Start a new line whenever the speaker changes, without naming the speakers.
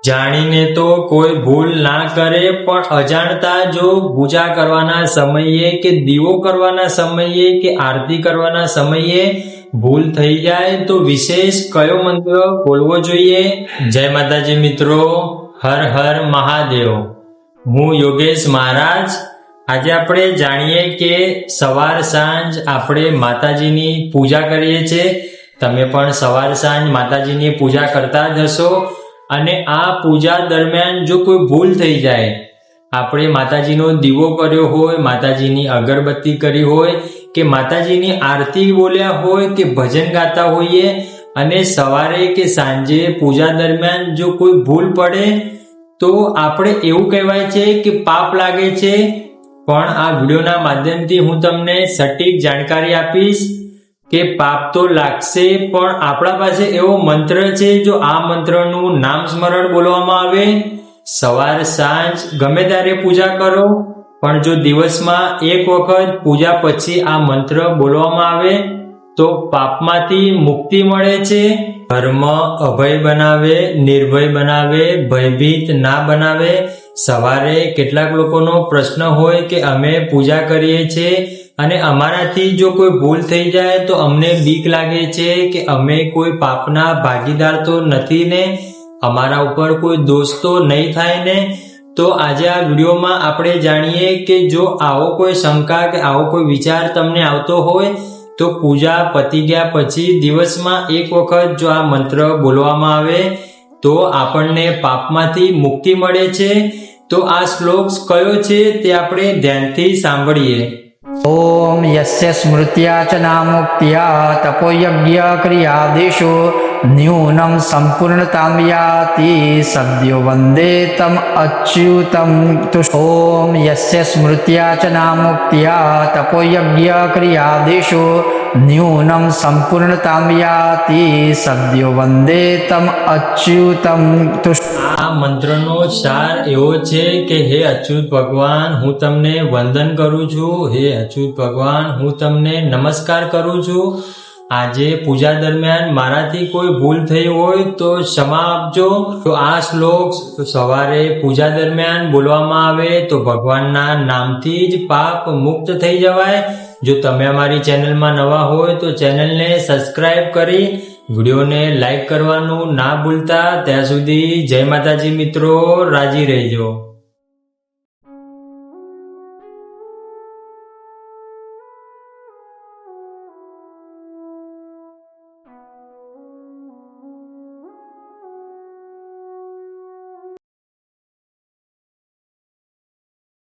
જાણીને તો કોઈ ભૂલ ના કરે, પણ અજાણતા જો પૂજા કરવાના સમયે કે દીવો કરવાના સમયે કે આરતી કરવાના સમયે ભૂલ થઈ જાય તો વિશેષ કયો મંત્ર બોલવો જોઈએ? જય માતાજી મિત્રો, હર હર મહાદેવ। હું યોગેશ મહારાજ। આજે આપણે જાણીએ કે સવાર સાંજ આપણે માતાજીની પૂજા કરીએ છીએ। તમે પણ સવાર સાંજ માતાજીની પૂજા કરતા જ હશો, અને આ પૂજા દરમિયાન જો કોઈ ભૂલ થઈ જાય, આપણે માતાજીનો દીવો કર્યો હોય, માતાજીની અગરબત્તી કરી હોય કે માતાજીની આરતી બોલ્યા હોય કે ભજન ગાતા હોઈએ, અને સવારે કે સાંજે પૂજા દરમિયાન જો કોઈ ભૂલ પડે તો આપણે એવું કહેવાય છે કે પાપ લાગે છે। પણ આ વિડીયોના માધ્યમથી હું તમને સટીક જાણકારી આપીશ કે પાપ તો લાગશે, પણ આપણા પાસે એવો મંત્ર છે, જો આ મંત્રનું નામ સ્મરણ બોલવામાં આવે, સવાર સાંજ ગમે ત્યારે પૂજા કરો, પણ જો દિવસમાં એક વખત પૂજા પછી આ મંત્ર બોલવામાં આવે તો પાપમાંથી મુક્તિ મળે છે। ધર્મ અભય બનાવે, નિર્ભય બનાવે, ભયભીત ના બનાવે। સવારે કેટલાક લોકોનો પ્રશ્ન હોય કે અમે પૂજા કરીએ છીએ અને અમારાથી જો કોઈ ભૂલ થઈ જાય તો અમને બીક લાગે છે કે અમે કોઈ પાપના ભાગીદાર તો નથી ને, અમારા ઉપર કોઈ દોષ તો નહીં થાય ને। તો આજે આ વિડીયોમાં આપણે જાણીએ કે જો આવો કોઈ શંકા કે આવો કોઈ વિચાર તમને આવતો હોય તો પૂજા પતી ગયા પછી દિવસમાં એક વખત જો આ મંત્ર બોલવામાં આવે તો આપણને પાપમાંથી મુક્તિ મળે છે। તો આ શ્લોક કયો છે તે આપણે ધ્યાનથી સાંભળીએ।
ओम यस्य स्मृत्या च नामुक्त्या तपोयज्ञ क्रियादिषु न्यूनं संपूर्णतां याति सद्यो वन्दे तम अच्युतं ओम यस्य स्मृत्या च नामुक्त्या तपोयज्ञ क्रियादिषु न्यूनं संपूर्णतां याति सद्यो वन्दे तम अच्युतं।
આ મંત્રનો સાર એવો છે કે હે અચ્યુત ભગવાન, હું તમને વંદન કરું છું, હે અચ્યુત ભગવાન, હું તમને નમસ્કાર કરું છું। આજે પૂજા દરમિયાન મારાથી કોઈ ભૂલ થઈ હોય તો ક્ષમા આપજો। તો આ શ્લોક સવારે પૂજા દરમિયાન બોલવામાં આવે તો ભગવાનના નામથી જ પાપ મુક્ત થઈ જવાય। જો તમે અમારી ચેનલમાં નવા હોય તો ચેનલને સબસ્ક્રાઇબ કરી વિડીયોને લાઈક કરવાનું ના ભૂલતા। ત્યાં સુધી જય માતાજી મિત્રો, રાજી રહેજો।